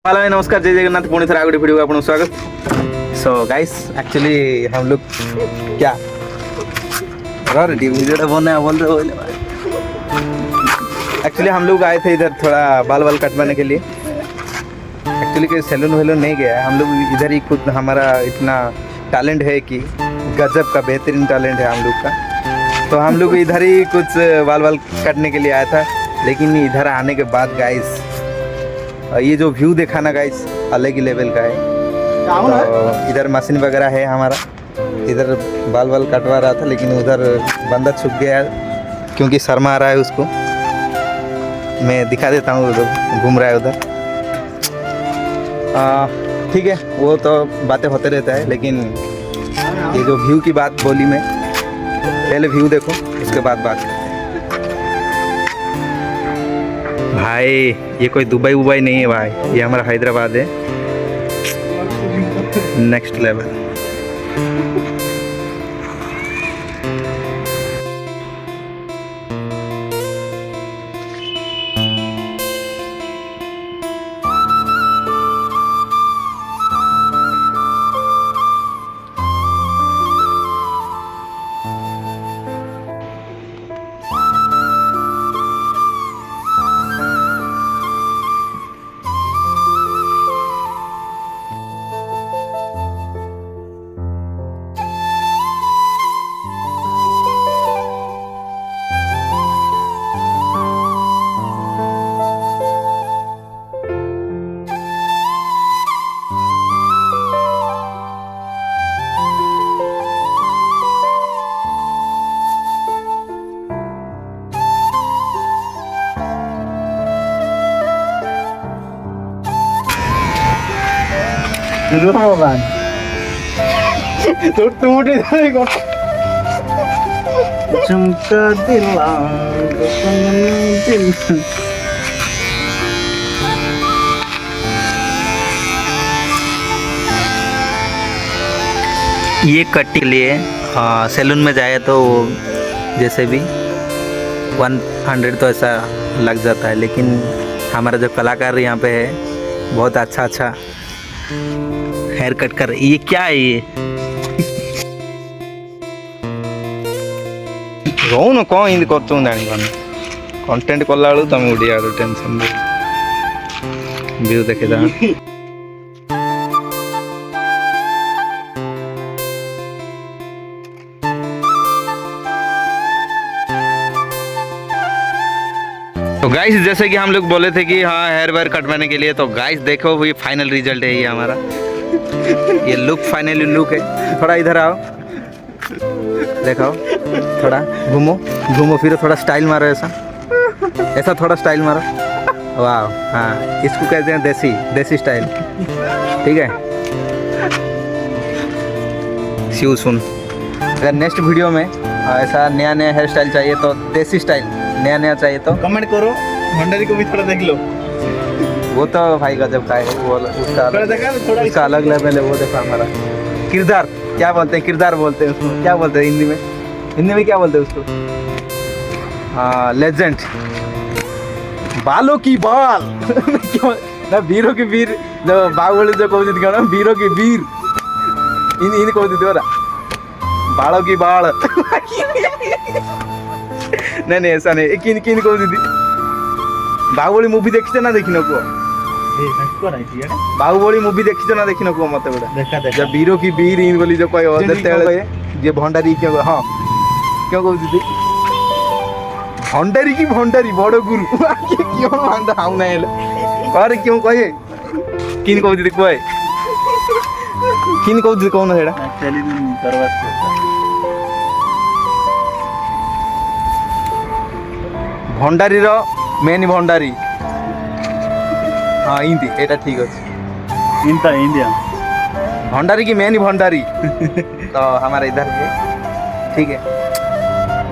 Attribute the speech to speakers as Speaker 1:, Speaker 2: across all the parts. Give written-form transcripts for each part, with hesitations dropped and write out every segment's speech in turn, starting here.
Speaker 1: Hello नमस्कार जय जगन्नाथ पुणी थर आगे वीडियो आपको स्वागत। सो गाइस एक्चुअली हम लोग क्या वीडियो बना बोल रहे एक्चुअली हम लोग आए थे इधर थोड़ा बाल बाल कटवाने के लिए। एक्चुअली के सैलून वैलून नहीं गया है, हम लोग इधर ही खुद हमारा इतना टैलेंट है कि गजब का बेहतरीन टैलेंट है हम लोग का। तो हम लोग इधर ही कुछ बाल बाल काटने के लिए आया था, लेकिन इधर आने के बाद गाइस ये जो व्यू देखा ना गाइस अलग ही लेवल का है। तो इधर मशीन वगैरह है हमारा, इधर बाल बाल कटवा रहा था, लेकिन उधर बंदा छुप गया क्योंकि शर्मा आ रहा है उसको। मैं दिखा देता हूँ, उधर घूम रहा है उधर। ठीक है, वो तो बातें होते रहता है, लेकिन ये जो व्यू की बात बोली मैं, पहले व्यू देखो उसके बाद बात करते हैं। भाई ये कोई दुबई उबई नहीं है भाई, ये हमारा हैदराबाद है, नेक्स्ट लेवल। चमका दिला ये कट के लिए सैलून में जाए तो जैसे भी 100 तो ऐसा लग जाता है, लेकिन हमारा जो कलाकार यहाँ पे है बहुत अच्छा हेयर कट कर। ये क्या है ये रोन कौन इन कर जानी कंटेंट कला बेलू तुम उड़िया टेंशन व्यू देखे जा। तो गाइस जैसे कि हम लोग बोले थे कि हाँ हेयर वेयर कटवाने के लिए, तो गाइस देखो ये फाइनल रिजल्ट है, ये हमारा ये लुक फाइनली लुक है। थोड़ा इधर आओ, देखाओ, थोड़ा घूमो घूमो फिरो, थोड़ा स्टाइल मारो, ऐसा थोड़ा स्टाइल मारो। वाह, हाँ इसको कहते हैं देसी स्टाइल। ठीक है, शिव सुन, अगर नेक्स्ट वीडियो में ऐसा नया हेयर स्टाइल चाहिए तो देसी स्टाइल नया चाहिए तो
Speaker 2: कमेंट करो। भंडारी को भी थोड़ा देख लो,
Speaker 1: वो तो भाई गजब का है, वो उसका अलग लेवल है। वो देखो हमारा किरदार, क्या बोलते हैं, किरदार बोलते हैं उसको, क्या बोलते हैं हिंदी में क्या बोलते हैं उसको? हाँ लेजेंड, बालों की बाल क्यों ना, वीरों की वीर, जो बाहुबली जो कहते थे ना, वीरों की वीर इन कहते थे बालों की बाल नहीं ऐसा नहीं, किन कहती थी। बाहुबली मुवी देखी ना, देखी नको बाहुबली मुवी देखी ना, देखी नको मत जब वीरों की वीर इन बोली जो कहे ये भंडारी क्यों, हाँ क्यों कहती थी भंडारी की भंडारी बड़ गुरु क्यों भांडा हाउ ना अरे क्यों कहे किन कहती थी कहे किन कहती कौन है भंडारी रो मेन भंडारी। हाँ हिंदी एटा ठीक अच्छे,
Speaker 2: इंडिया
Speaker 1: भंडारी की मेन भंडारी तो हमारा इधर है। ठीक है,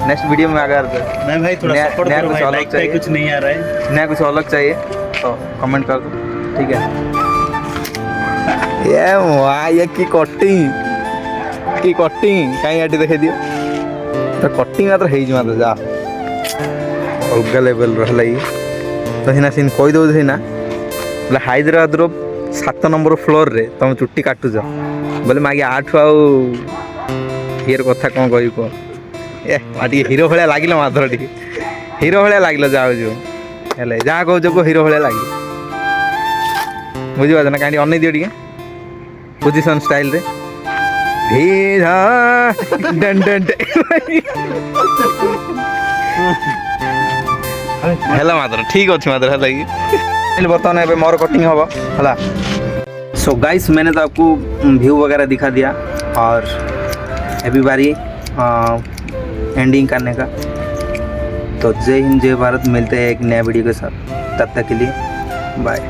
Speaker 1: नेक्स्ट वीडियो में अगर
Speaker 2: नहीं भाई थोड़ा सपोर्ट करो भाई, लाइक चाहिए, कुछ नहीं आ रहा है,
Speaker 1: नया कुछ अलग चाहिए तो कमेंट कर दो। ठीक है, ये वाह ये की कटिंग कहीं आटी देखे दियो तो कटिंग मात्र है मात्र जा अलग लेवल रहा तो हिना सीन कही दे ना बोले हाइद्राबाद 7 नंबर फ्लोर रे तुम चुट्टी काटुच बोले मागे 8 आउ हियर कथा कौन कह ए टे हिरो भाया लगिल माधर टे हिरो भाया लगिल जाओ जो हेले जहाँ कह को हिरो भाया लगे बुझिपार ना कहीं अन दियो टे पोजिशन स्टाइल रे मात्र ठीक अच्छे मात्र है बर्तमान ए मोर कटिंग हम है। सो गाइस मैंने तो आपको व्यू वगैरह दिखा दिया और अभी बारी एंडिंग करने का। तो जय हिंद जय भारत, मिलते हैं एक नया वीडियो के साथ, तब तक के लिए बाय।